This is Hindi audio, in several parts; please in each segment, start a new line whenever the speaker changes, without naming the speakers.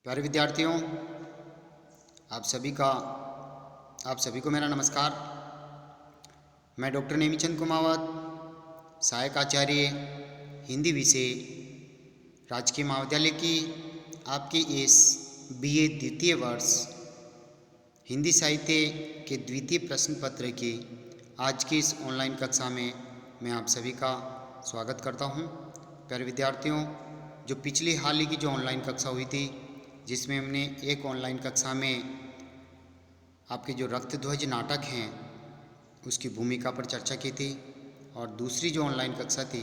प्यारे विद्यार्थियों, आप सभी को मेरा नमस्कार। मैं डॉक्टर नेमीचंद कुमावत, सहायक आचार्य हिंदी विषय, राजकीय महाविद्यालय की आपकी इस बीए द्वितीय वर्ष हिंदी साहित्य के द्वितीय प्रश्न पत्र की आज की इस ऑनलाइन कक्षा में मैं आप सभी का स्वागत करता हूं। प्यारे विद्यार्थियों, जो पिछली हाल ही की जो ऑनलाइन कक्षा हुई थी, जिसमें हमने एक ऑनलाइन कक्षा में आपके जो रक्तध्वज नाटक हैं उसकी भूमिका पर चर्चा की थी, और दूसरी जो ऑनलाइन कक्षा थी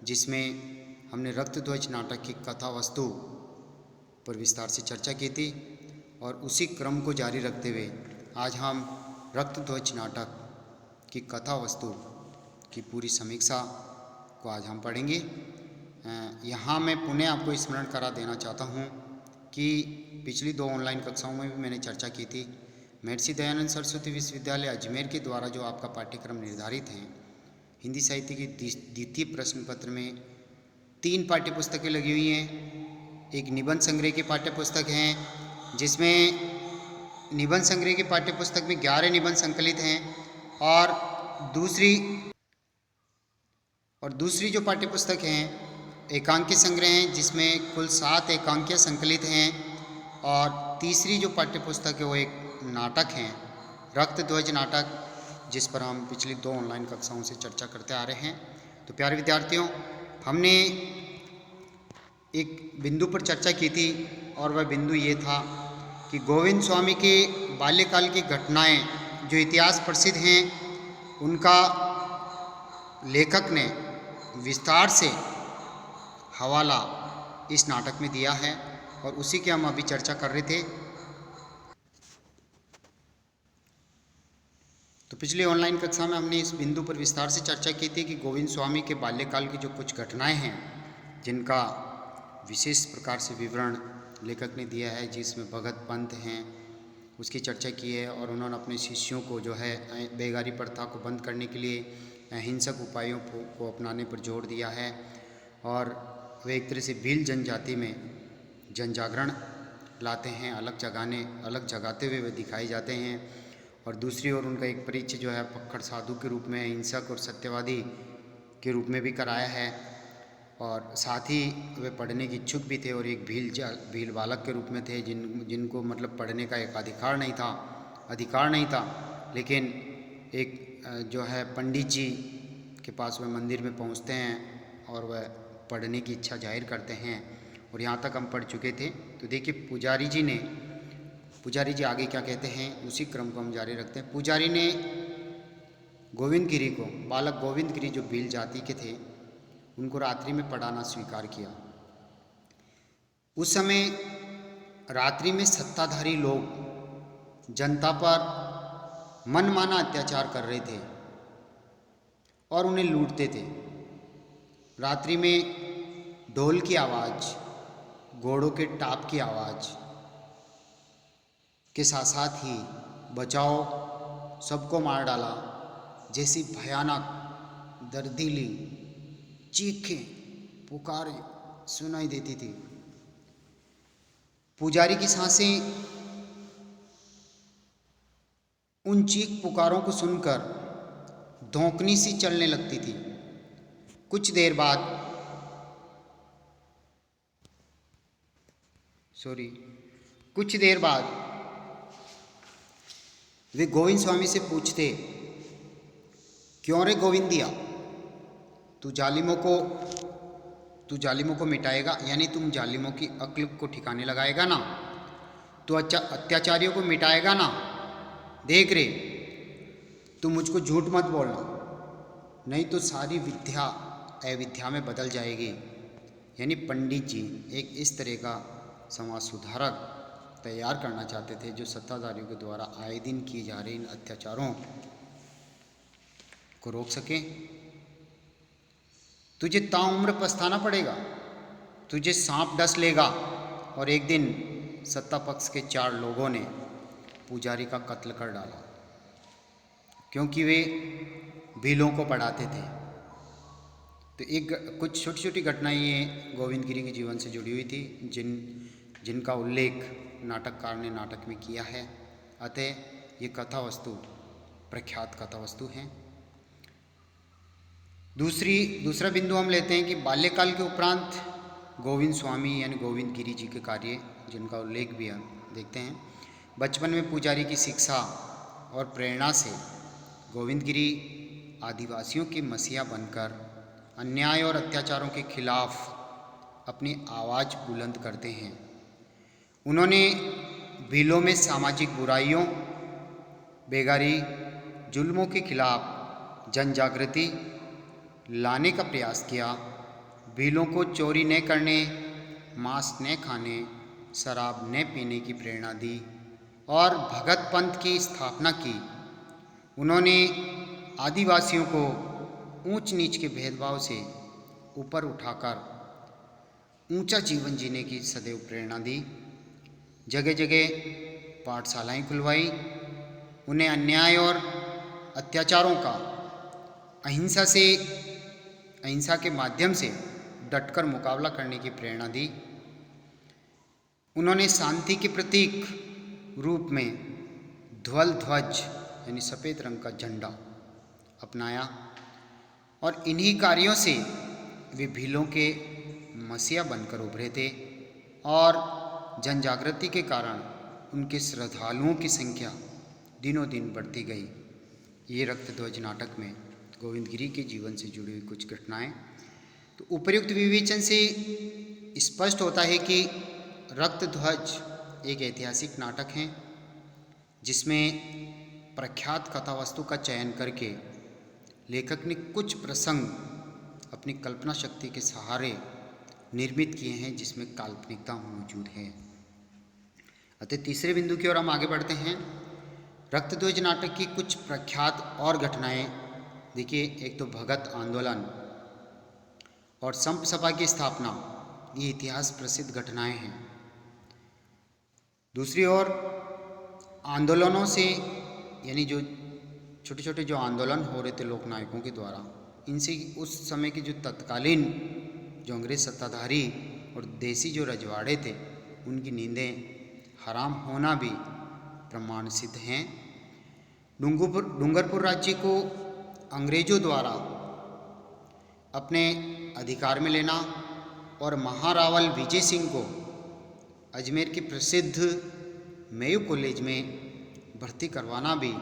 जिसमें हमने रक्तध्वज नाटक की कथा वस्तु पर विस्तार से चर्चा की थी, और उसी क्रम को जारी रखते हुए आज हम रक्तध्वज नाटक की कथा वस्तु की पूरी समीक्षा को आज हम पढ़ेंगे। यहाँ मैं पुनः आपको स्मरण करा देना चाहता हूँ कि पिछली दो ऑनलाइन कक्षाओं में भी मैंने चर्चा की थी। महर्षि दयानंद सरस्वती विश्वविद्यालय अजमेर के द्वारा जो आपका पाठ्यक्रम निर्धारित है, हिंदी साहित्य की द्वितीय प्रश्न पत्र में 3 पाठ्यपुस्तकें लगी हुई हैं। एक निबंध संग्रह की पाठ्यपुस्तक है, जिसमें निबंध संग्रह की पाठ्यपुस्तक में 11 निबंध संकलित हैं, और दूसरी जो पाठ्यपुस्तक है एकांकी संग्रह हैं, जिसमें कुल 7 एकांकियाँ संकलित हैं, और तीसरी जो पाठ्यपुस्तक है वो एक नाटक है, रक्तध्वज नाटक, जिस पर हम पिछली 2 ऑनलाइन कक्षाओं से चर्चा करते आ रहे हैं। तो प्यारे विद्यार्थियों, हमने एक बिंदु पर चर्चा की थी, और वह बिंदु ये था कि गोविंद स्वामी के बाल्यकाल की घटनाएं जो इतिहास प्रसिद्ध हैं, उनका लेखक ने विस्तार से हवाला इस नाटक में दिया है, और उसी की हम अभी चर्चा कर रहे थे। तो पिछली ऑनलाइन कक्षा में हमने इस बिंदु पर विस्तार से चर्चा की थी कि गोविंद स्वामी के बाल्यकाल की जो कुछ घटनाएं हैं, जिनका विशेष प्रकार से विवरण लेखक ने दिया है, जिसमें भगत पंत हैं उसकी चर्चा की है, और उन्होंने अपने शिष्यों को जो है बेगारी प्रथा को बंद करने के लिए अहिंसक उपायों को अपनाने पर जोर दिया है, और वे एक तरह से भील जनजाति में जन जागरण लाते हैं, अलग जगाते हुए वे दिखाए जाते हैं। और दूसरी ओर उनका एक परिचय जो है पक्खड़ साधु के रूप में, अहिंसक और सत्यवादी के रूप में भी कराया है, और साथ ही वे पढ़ने की इच्छुक भी थे, और एक भील बालक के रूप में थे, जिनको मतलब पढ़ने का एक अधिकार नहीं था, लेकिन एक जो है पंडित जी के पास वह मंदिर में पहुंचते हैं और वह पढ़ने की इच्छा जाहिर करते हैं, और यहाँ तक हम पढ़ चुके थे। तो देखिए, पुजारी जी आगे क्या कहते हैं, उसी क्रम को हम जारी रखते हैं। पुजारी ने बालक गोविंद गिरी जो भील जाति के थे, उनको रात्रि में पढ़ाना स्वीकार किया। उस समय रात्रि में सत्ताधारी लोग जनता पर मनमाना अत्याचार कर रहे थे और उन्हें लूटते थे। रात्रि में ढोल की आवाज़, घोड़ों के टाप की आवाज़ के साथ साथ ही बचाओ, सबको मार डाला जैसी भयानक दर्दीली चीखें, पुकार सुनाई देती थी। पुजारी की सांसें उन चीख पुकारों को सुनकर धौंकनी सी चलने लगती थी। कुछ देर बाद वे गोविंद स्वामी से पूछते, क्यों रे गोविंदिया, तू जालिमों को मिटाएगा, यानी तुम जालिमों की अक्ल को ठिकाने लगाएगा ना, तू अत्याचारियों को मिटाएगा ना। देख रे, तू मुझको झूठ मत बोलना, नहीं तो सारी विद्या अविद्या में बदल जाएगी। यानी पंडित जी एक इस तरह का समाज सुधारक तैयार करना चाहते थे, जो सत्ताधारियों के द्वारा आए दिन किए जा रहे इन अत्याचारों को रोक सके। तुझे ताउम्र पछताना पड़ेगा, तुझे सांप डस लेगा। और एक दिन सत्ता पक्ष के 4 लोगों ने पुजारी का कत्ल कर डाला, क्योंकि वे भीलों को पढ़ाते थे। तो कुछ छोटी छोटी घटनाएं ये गोविंद गिरी के जीवन से जुड़ी हुई थी, जिनका उल्लेख नाटककार ने नाटक में किया है। अतः ये कथा वस्तु प्रख्यात कथा वस्तु हैं। दूसरा बिंदु हम लेते हैं कि बाल्यकाल के उपरांत गोविंद स्वामी यानी गोविंद गिरी जी के कार्य, जिनका उल्लेख भी हम देखते हैं। बचपन में पुजारी की शिक्षा और प्रेरणा से गोविंद गिरी आदिवासियों के मसीहा बनकर अन्याय और अत्याचारों के खिलाफ अपनी आवाज़ बुलंद करते हैं। उन्होंने भीलों में सामाजिक बुराइयों, बेगारी, जुल्मों के खिलाफ जन जागृति लाने का प्रयास किया। भीलों को चोरी न करने, मांस न खाने, शराब न पीने की प्रेरणा दी और भगत पंथ की स्थापना की। उन्होंने आदिवासियों को ऊंच नीच के भेदभाव से ऊपर उठाकर ऊंचा जीवन जीने की सदैव प्रेरणा दी। जगह जगह पाठशालाएं खुलवाई। उन्हें अन्याय और अत्याचारों का अहिंसा के माध्यम से डटकर मुकाबला करने की प्रेरणा दी। उन्होंने शांति के प्रतीक रूप में ध्वल ध्वज यानी सफ़ेद रंग का झंडा अपनाया और इन्हीं कार्यों से वे भीलों के मसीहा बनकर उभरे थे और जन जागृति के कारण उनके श्रद्धालुओं की संख्या दिनों दिन बढ़ती गई। ये रक्त ध्वज नाटक में गोविंद गिरी के जीवन से जुड़ी हुई कुछ घटनाएं। तो उपर्युक्त विवेचन से स्पष्ट होता है कि रक्त ध्वज एक ऐतिहासिक नाटक है जिसमें प्रख्यात कथा वस्तु का चयन करके लेखक ने कुछ प्रसंग अपनी कल्पना शक्ति के सहारे निर्मित किए हैं, जिसमें काल्पनिकता मौजूद है। अतः तीसरे बिंदु की ओर हम आगे बढ़ते हैं। रक्तध्वज नाटक की कुछ प्रख्यात और घटनाएं देखिए। एक तो भगत आंदोलन और संप सभा की स्थापना, ये इतिहास प्रसिद्ध घटनाएं हैं। दूसरी ओर आंदोलनों से यानी जो छोटे छोटे जो आंदोलन हो रहे थे लोक नायकों के द्वारा, इनसे उस समय के जो तत्कालीन जो अंग्रेज सत्ताधारी और देसी जो रजवाड़े थे, उनकी नींदें हराम होना भी प्रमाण सिद्ध हैं। डूंगरपुर राज्य को अंग्रेजों द्वारा अपने अधिकार में लेना और महारावल विजय सिंह को अजमेर के प्रसिद्ध मेयो कॉलेज में भर्ती करवाना भी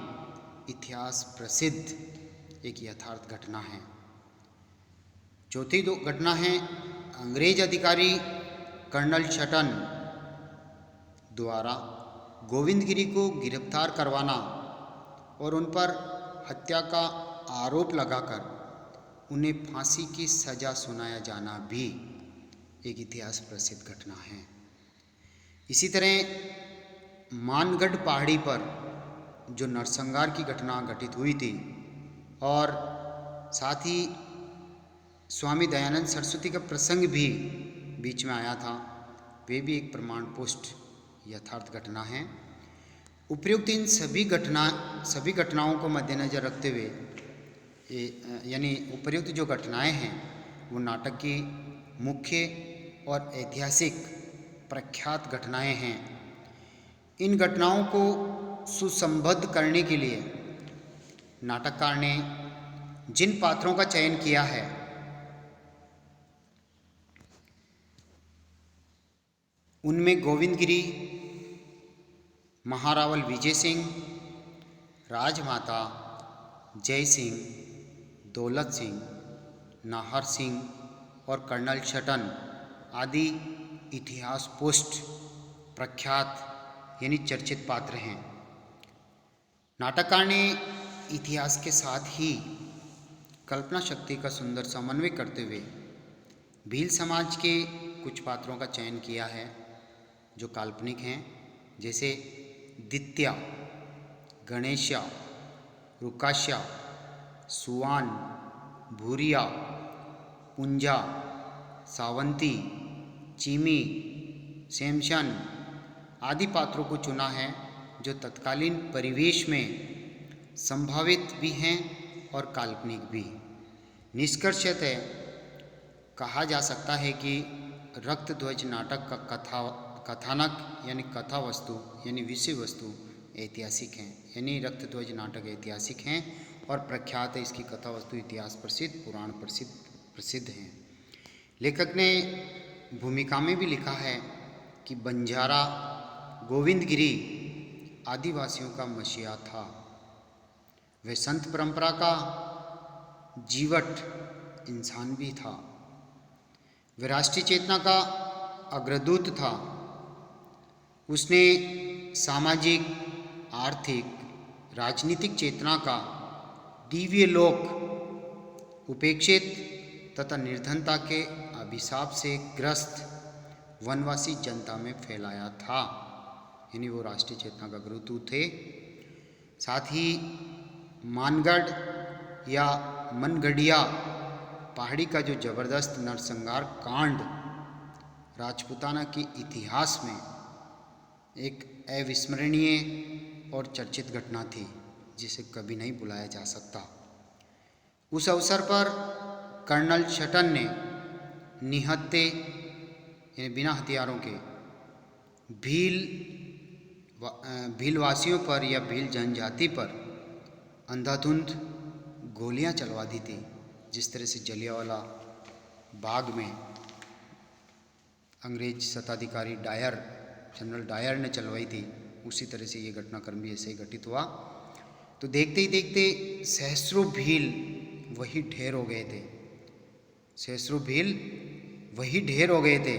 इतिहास प्रसिद्ध एक यथार्थ घटना है। चौथी दो घटना है अंग्रेज अधिकारी कर्नल शटन द्वारा गोविंद गिरी को गिरफ्तार करवाना और उन पर हत्या का आरोप लगाकर उन्हें फांसी की सज़ा सुनाया जाना भी एक इतिहास प्रसिद्ध घटना है। इसी तरह मानगढ़ पहाड़ी पर जो नरसंहार की घटना घटित हुई थी और साथ ही स्वामी दयानंद सरस्वती का प्रसंग भी बीच में आया था, वे भी एक प्रमाण पुष्ट यथार्थ घटना है। उपयुक्त इन सभी घटनाओं को मद्देनज़र रखते हुए यानी उपयुक्त जो घटनाएं हैं वो नाटक की मुख्य और ऐतिहासिक प्रख्यात घटनाएं हैं। इन घटनाओं को सुसंबद्ध करने के लिए नाटककार ने जिन पात्रों का चयन किया है उनमें गोविंद गिरी, महारावल विजय सिंह, राजमाता जय सिंह, दौलत सिंह, नाहर सिंह और कर्नल शटन आदि इतिहास पुष्ट प्रख्यात यानी चर्चित पात्र हैं। नाटककार ने इतिहास के साथ ही कल्पना शक्ति का सुंदर समन्वय करते हुए भील समाज के कुछ पात्रों का चयन किया है जो काल्पनिक हैं, जैसे दित्या, गणेशा, रुकाशा, सुवान, भूरिया, पुंजा, सावंती, चीमी, शमशन आदि पात्रों को चुना है जो तत्कालीन परिवेश में संभावित भी हैं और काल्पनिक भी। निष्कर्षतः कहा जा सकता है कि रक्तध्वज नाटक का कथानक यानी कथा वस्तु यानी विषय वस्तु ऐतिहासिक हैं, यानी रक्तध्वज नाटक ऐतिहासिक हैं और प्रख्यात है। इसकी कथा वस्तु इतिहास प्रसिद्ध, पुराण प्रसिद्ध हैं। लेखक ने भूमिका में भी लिखा है कि बंजारा गोविंदगिरी आदिवासियों का मसीहा था। वह संत परंपरा का जीवट इंसान भी था। वह राष्ट्रीय चेतना का अग्रदूत था। उसने सामाजिक, आर्थिक, राजनीतिक चेतना का दिव्य लोक उपेक्षित तथा निर्धनता के अभिशाप से ग्रस्त वनवासी जनता में फैलाया था, यानी वो राष्ट्रीय चेतना का अग्रदूत थे। साथ ही मानगढ़ या मनगढ़िया पहाड़ी का जो जबरदस्त नरसंहार कांड राजपूताना के इतिहास में एक अविस्मरणीय और चर्चित घटना थी, जिसे कभी नहीं भुलाया जा सकता। उस अवसर पर कर्नल शटन ने निहत्थे यानी बिना हथियारों के भीलवासियों पर या भील जनजाति पर अंधाधुंध गोलियां चलवा दी थी। जिस तरह से जलियांवाला बाग में अंग्रेज शताधिकारी जनरल डायर ने चलवाई थी, उसी तरह से ये घटनाक्रम भी ऐसे ही घटित हुआ। तो देखते ही देखते सहस्रों भील वही ढेर हो गए थे। सहस्रों भील वही ढेर हो गए थे।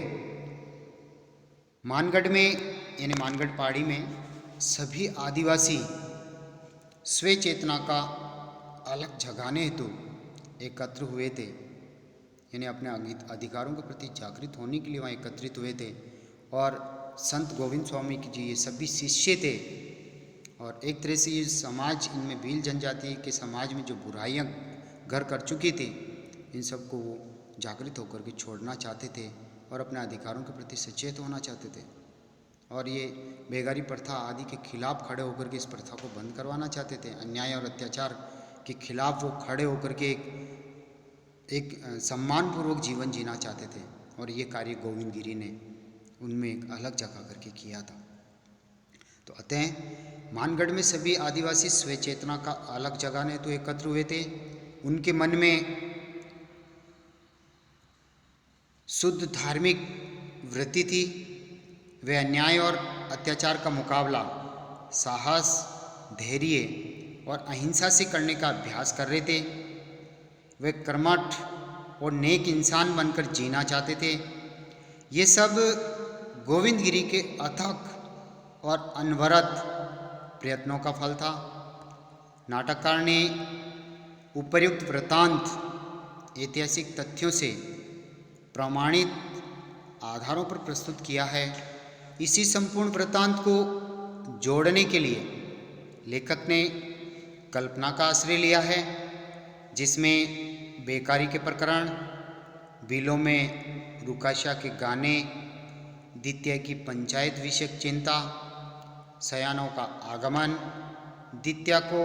मानगढ़ में यानी मानगढ़ पहाड़ी में सभी आदिवासी स्व चेतना का अलग जगाने हेतु एकत्र हुए थे, यानी अपने अधिकारों के प्रति जागृत होने के लिए वहाँ एकत्रित हुए थे। और संत गोविंद स्वामी की जी ये सभी शिष्य थे। और एक तरह से ये समाज, इनमें भील जनजाति के समाज में जो बुराइयां घर कर चुकी थी, इन सबको वो जागृत होकर के छोड़ना चाहते थे और अपने अधिकारों के प्रति सचेत होना चाहते थे। और ये बेगारी प्रथा आदि के खिलाफ खड़े होकर के इस प्रथा को बंद करवाना चाहते थे। अन्याय और अत्याचार के खिलाफ वो खड़े होकर के एक सम्मानपूर्वक जीवन जीना चाहते थे। और ये कार्य गोविंदगिरी ने उनमें एक अलग जगह करके किया था। तो अतः मानगढ़ में सभी आदिवासी स्व चेतना का अलग जगाने तो एकत्र हुए थे। उनके मन में शुद्ध धार्मिक वृत्ति थी। वे अन्याय और अत्याचार का मुकाबला साहस, धैर्य और अहिंसा से करने का अभ्यास कर रहे थे। वे कर्मठ और नेक इंसान बनकर जीना चाहते थे। ये सब गोविंदगिरी के अथक और अनवरत प्रयत्नों का फल था। नाटककार ने उपर्युक्त वृत्तांत ऐतिहासिक तथ्यों से प्रमाणित आधारों पर प्रस्तुत किया है। इसी संपूर्ण वृत्तांत को जोड़ने के लिए लेखक ने कल्पना का आश्रय लिया है, जिसमें बेकारी के प्रकरण, बिलों में रुकाशा के गाने, द्वितीय की पंचायत विषयक चिंता, सयानों का आगमन, द्वितीय को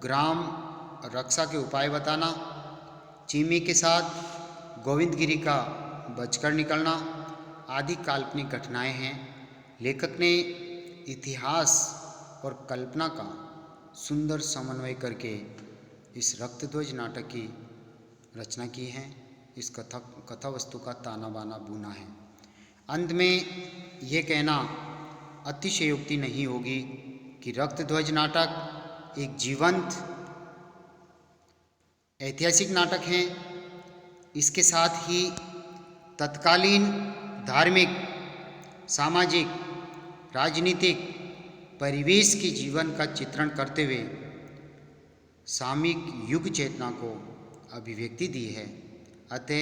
ग्राम रक्षा के उपाय बताना, चीमी के साथ गोविंदगिरी का बचकर निकलना आदि काल्पनिक घटनाएं हैं। लेखक ने इतिहास और कल्पना का सुंदर समन्वय करके इस रक्तध्वज नाटक की रचना की है। इस कथा वस्तु का ताना बाना बुना है। अंत में ये कहना अतिशयोक्ति नहीं होगी कि रक्तध्वज नाटक एक जीवंत ऐतिहासिक नाटक है। इसके साथ ही तत्कालीन धार्मिक, सामाजिक, राजनीतिक परिवेश के जीवन का चित्रण करते हुए सामयिक युग चेतना को अभिव्यक्ति दी है। अतः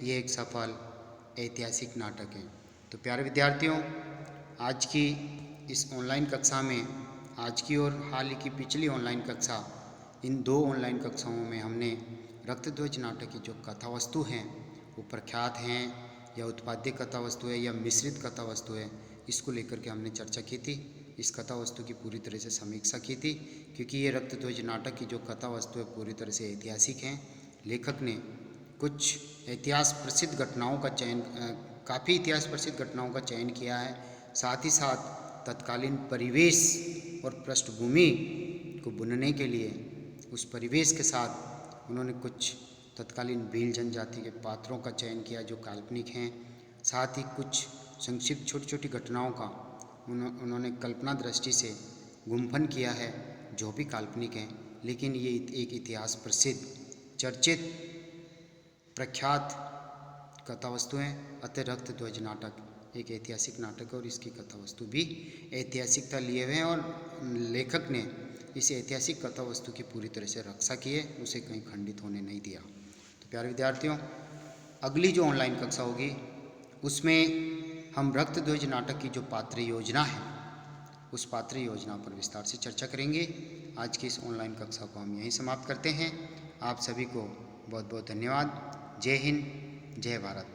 ये एक सफल ऐतिहासिक नाटक है। तो प्यारे विद्यार्थियों, आज की इस ऑनलाइन कक्षा में, आज की और हाल ही की पिछली ऑनलाइन कक्षा, इन 2 ऑनलाइन कक्षाओं में हमने रक्तध्वज नाटक की जो कथा वस्तु हैं, वो प्रख्यात हैं या उत्पाद्य कथा वस्तु है या मिश्रित कथा वस्तु है, इसको लेकर के हमने चर्चा की थी। इस कथा वस्तु की पूरी तरह से समीक्षा की थी, क्योंकि ये रक्तध्वज नाटक की जो कथा वस्तु है पूरी तरह से ऐतिहासिक हैं। लेखक ने कुछ इतिहास प्रसिद्ध घटनाओं का काफ़ी इतिहास प्रसिद्ध घटनाओं का चयन किया है। साथ ही साथ तत्कालीन परिवेश और पृष्ठभूमि को बुनने के लिए उस परिवेश के साथ उन्होंने कुछ तत्कालीन भील जनजाति के पात्रों का चयन किया जो काल्पनिक हैं। साथ ही कुछ संक्षिप्त छोटी छोटी घटनाओं का उन्होंने कल्पना दृष्टि से गुम्फन किया है जो भी काल्पनिक हैं, लेकिन ये एक इतिहास प्रसिद्ध चर्चित प्रख्यात कथा वस्तु हैं। अतः रक्त ध्वज नाटक एक ऐतिहासिक नाटक है और इसकी कथा वस्तु भी ऐतिहासिकता लिए हुए हैं और लेखक ने इस ऐतिहासिक कथा वस्तु की पूरी तरह से रक्षा की है, उसे कहीं खंडित होने नहीं दिया। तो प्यारे विद्यार्थियों, अगली जो ऑनलाइन कक्षा होगी उसमें हम रक्त ध्वज नाटक की जो पात्र योजना है उस पात्र योजना पर विस्तार से चर्चा करेंगे। आज की इस ऑनलाइन कक्षा को हम यहीं समाप्त करते हैं। आप सभी को बहुत बहुत धन्यवाद। जय हिंद, जय भारत।